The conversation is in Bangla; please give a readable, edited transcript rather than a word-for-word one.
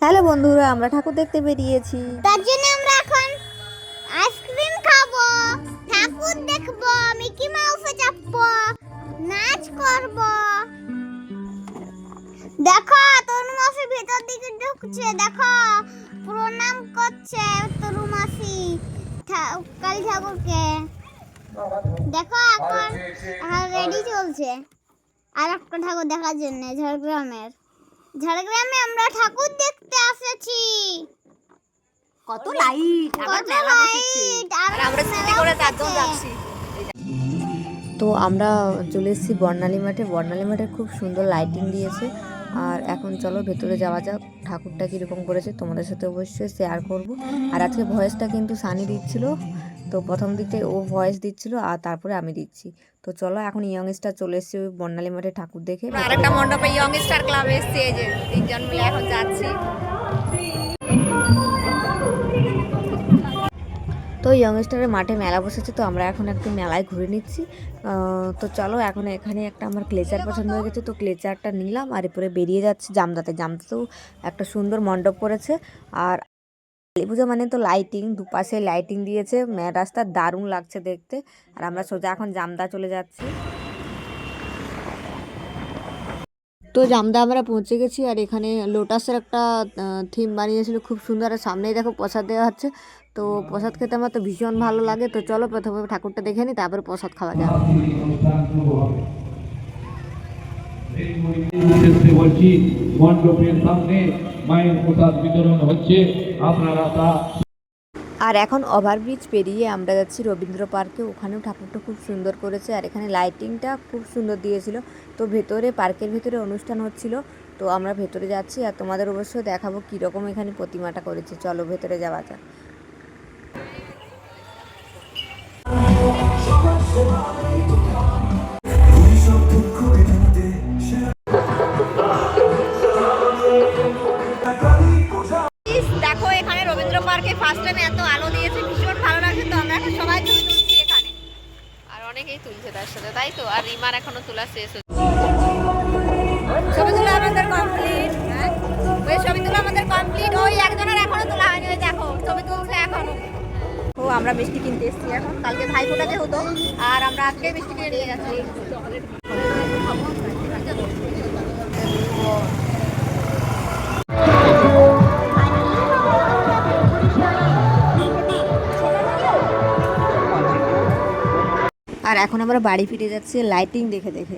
হ্যালো বন্ধুরা, আমরা ঠাকুর দেখতে বেরিয়েছি। তার জন্য আমরা এখন আইসক্রিম খাবো, ঠাকুর দেখবো, মিকি মাউসে চাপবো, নাচ করব। দেখো তরু মাসি ভেতর দিকে ঢুকছে, দেখো প্রণাম করছে তরু মাসি কালী ঠাকুরকে। দেখো এখন রেডি চলছে আর একটা ঠাকুর দেখার জন্য। ঝাড়গ্রামে আমরা ঠাকুর দেখতে এসেছি। কত লাইট, আবার মেলা বসেছে আর আমরা সিটি করে চারজন যাচ্ছি। তো আমরা চলে এসেছি বর্ণালী মাঠে। বর্ণালী মাঠে খুব সুন্দর লাইটিং দিয়েছে। আর এখন চলো ভেতরে যাওয়া যাক। ঠাকুরটা কীরকম করেছে তোমাদের সাথে অবশ্যই শেয়ার করব। আর আজকে ভয়েসটা কিন্তু সানি দিচ্ছিল, তো প্রথম দিকটাই ও ভয়েস দিচ্ছিল আর তারপরে আমি দিচ্ছি। তো চলো এখন ইয়ং স্টার চলে এসেছি ওই বর্ণালী মাঠে ঠাকুর দেখে। আর একটা মণ্ডপে ইয়ং স্টার ক্লাবে এসেছি, এই যে তিনজন মিলে এখন যাচ্ছি। তো ইয়ংস্টারের মাঠে মেলা বসেছে, তো আমরা এখন একটু মেলায় ঘুরে নিচ্ছি। তো চলো এখন এখানে একটা আমার ক্লেচার পছন্দ হয়ে গেছে, তো ক্লেচারটা নিলাম আর এরপরে বেরিয়ে যাচ্ছি জামদাতেও একটা সুন্দর মণ্ডপ করেছে। আর কালী পুজো মানে তো লাইটিং, দুপাশে লাইটিং দিয়েছে, রাস্তা দারুণ লাগছে দেখতে। আর আমরা সোজা এখন জামদা চলে যাচ্ছি। তো জামদা আমরা পৌঁছে গেছি। আর এখানে লোটাসের একটা থিম বানিয়েছিল খুব সুন্দর। আর সামনেই দেখো প্রসাদ দেওয়া হচ্ছে, তো প্রসাদ খেতে আমার তো ভীষণ ভালো লাগে। তো চলো প্রথমে ঠাকুরটা দেখে নিই, তারপরে প্রসাদ খাওয়া যাবে। বলছি মণ্ডপের সামনে মায়ের প্রসাদ বিতরণ হচ্ছে, আপনারা তা। আর এখন ওভারব্রিজ পেরিয়ে আমরা যাচ্ছি রবীন্দ্র পার্কে। ওখানেও ঠাকুরটা খুব সুন্দর করেছে আর এখানে লাইটিংটা খুব সুন্দর দিয়েছিল। তো ভেতরে পার্কের ভেতরে অনুষ্ঠান হচ্ছিল, তো আমরা ভেতরে যাচ্ছি আর তোমাদের অবশ্যই দেখাবো কীরকম এখানে প্রতিমাটা করেছে। চলো ভেতরে যাওয়া যাক। দেখো এখানে রবীন্দ্র পার্কে ফার্স্ট টাইম এত আলো দিয়েছে, ভীষণ ভালো লাগছে। তো আমরা এখন সবাই ছবি তুলছি এখানে, আর অনেকেই তুলছে তার সাথে, তাই তো। আর রিমার এখনো তোলা শেষ হচ্ছে। ছবি তোলা আমাদের কমপ্লিট। ওই ছবি তোলা আমাদের কমপ্লিট। ওই একজনের এখনো তোলা হয়নি, ওই দেখো ছবি তুলছে এখনো। ও আমরা মিষ্টি কিনতে এসেছি এখন, কালকে ভাইফোঁটা যেহেতু, আর আমরা আজকে মিষ্টি কিনে নিয়ে যাচ্ছি। আর এখন আমরা বাড়ি ফিরে যাচ্ছি লাইটিং দেখে দেখে।